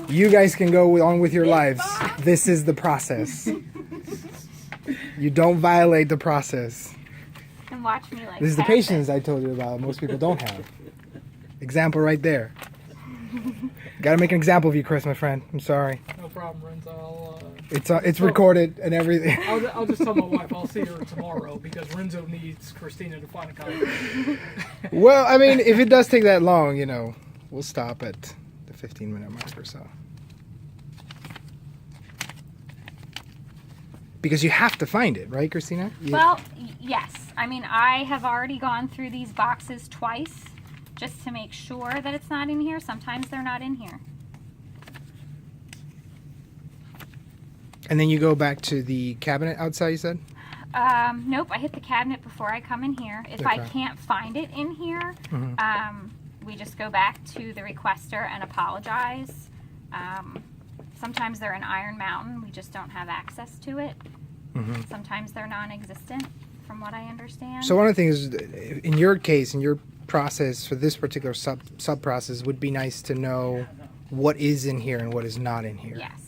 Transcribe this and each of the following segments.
You guys can go on with your lives. This is the process. You don't violate the process. And watch me like This is the pass patience it. I told you about. Most people don't have. Example right there. Gotta make an example of you, Chris, my friend. I'm sorry. No problem, Renzo. It's recorded and everything. I'll just tell my wife I'll see her tomorrow because Renzo needs Christina to find a copy. Well, I mean, if it does take that long, you know, we'll stop at the 15-minute mark or so. Because you have to find it, right, Christina? Well, yes. I mean, I have already gone through these boxes twice just to make sure that it's not in here. Sometimes they're not in here. And then you go back to the cabinet outside, you said? Nope, I hit the cabinet before I come in here. If I Okay. can't find it in here, we just go back to the requester and apologize. Sometimes they're in Iron Mountain. We just don't have access to it. Sometimes they're non-existent, from what I understand. So one of the things, in your case, in your process for this particular sub process, would be nice to know what is in here and what is not in here. Yes.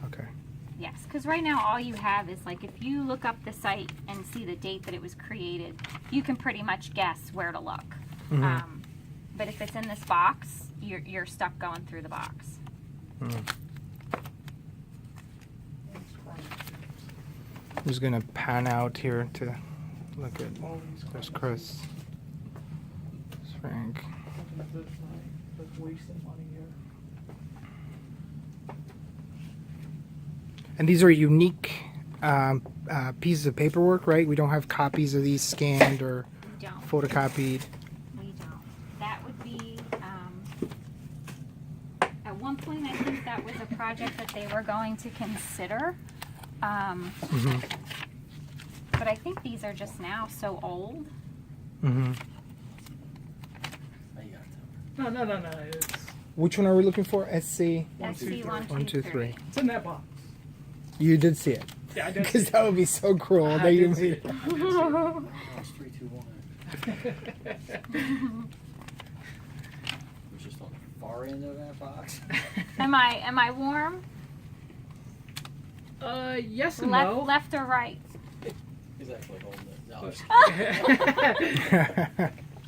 Okay. Yes, because right now all you have is, like, if you look up the site and see the date that it was created, you can pretty much guess where to look. But if it's in this box, you're stuck going through the box. I'm just gonna pan out here to look at. There's Chris. There's Frank. That's wasting money here. And these are unique pieces of paperwork, right? We don't have copies of these scanned or We don't. photocopied. We don't. That would be, at one point I think that was a project that they were going to consider. But I think these are just now so old. Mm-hmm. No. It's Which one are we looking for? SC SC 1, 2, 3. it's in that box. You did see it. Yeah, I did. Because that would be so cruel. I that you did see made it. it. It's 3, 2, 1. We're just on the far end of that box. Am I warm? Yes and no. Left or right? He's actually holding it.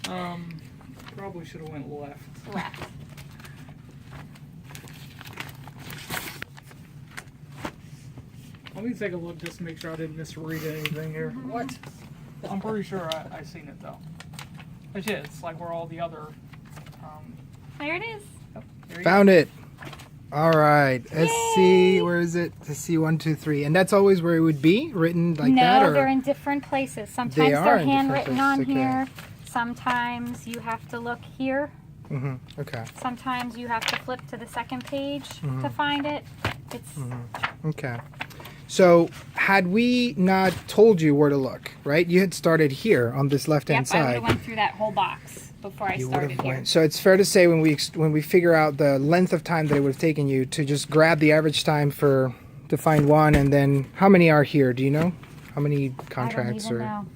No, Probably should have went left. Left. Let me take a look just to make sure I didn't misread anything here. what? I'm pretty sure I seen it though. But yeah, it's like where all the other. There it is. There you Found it. All right. Yay! SC, where is it? SC 1, 2, 3. And that's always where it would be written like that? No, Or they're in different places. Sometimes They they're are in different handwritten on places, okay. here. Sometimes you have to look here. Okay. Sometimes you have to flip to the second page Mm-hmm. to find it. It's Okay. So, had we not told you where to look, right? You had started here on this left-hand yep. I would side. have went through that whole box before I You would started have here. went. So it's fair to say when we figure out the length of time that it would have taken you to just grab the average time to find one, and then how many are here? Do you know? How many contracts I don't even know.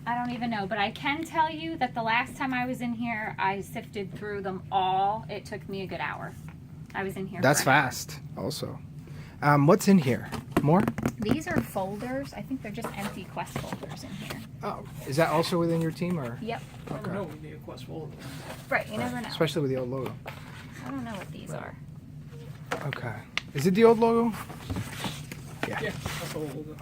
I don't even know, but I can tell you that the last time I was in here, I sifted through them all. It took me a good hour. I was in here. That's for an hour. fast. Also, what's in here? More? These are folders. I think they're just empty quest folders in here. Oh, is that also within your team, or Yep. I don't know. We need a quest folder. Right. You never know. especially with the old logo? I don't know what these are. Okay. Is it the old logo? Yeah, that's a little bit.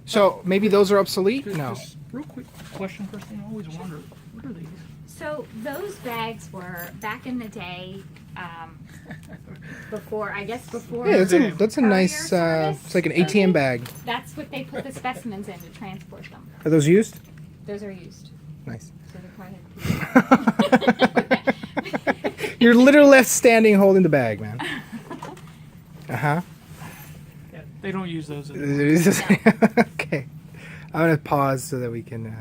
So maybe those are obsolete? Just, No. just real quick question, Christina. I always wondered, what are these? So those bags were back in the day, before Yeah, that's a courier nice. service. It's like an ATM bag. That's what they put the specimens in to transport them. Are those used? Those are used. Nice. So they're probably You're literally left standing holding the bag, man. Uh-huh. Yeah, they don't use those anymore. Okay. I'm going to pause so that we can...